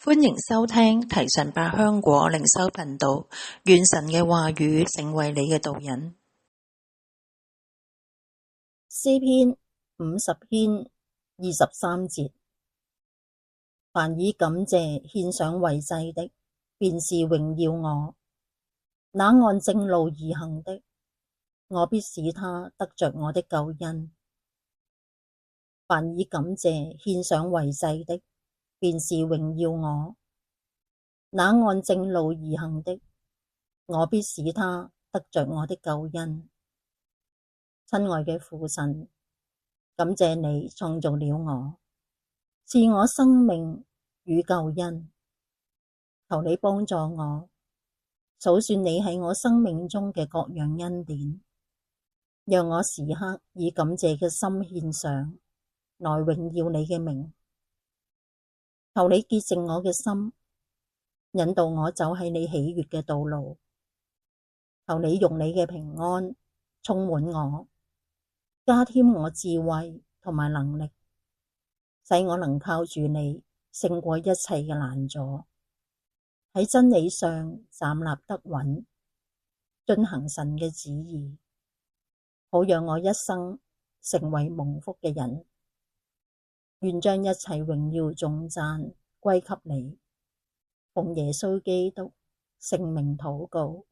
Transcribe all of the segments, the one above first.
歡迎收聽提神百香果靈修頻道，願神嘅話語成為你嘅導引。詩篇50篇23節，凡以感謝獻上為祭的，便是榮耀我；那按正路而行的，我必使他得着我的救恩。凡以感謝獻上為祭的，便是榮耀我；那按正路而行的，我必使他得着我的救恩。親愛嘅父神，感謝你創造了我，賜我生命與救恩。求你幫助我，數算你喺我生命中嘅各樣恩典，讓我時刻以感謝嘅心獻上，來榮耀你嘅名。求你潔淨我嘅心，引導我走喺你喜悅嘅道路。求你用你嘅平安充滿我，加添我智慧同埋能力，使我能靠住你勝過一切嘅攔阻，喺真理上站立得穩，遵行神嘅旨意，好讓我一生成為蒙福嘅人。願將一切榮耀頌讚歸給你，奉耶穌基督聖名禱告，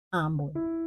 阿門。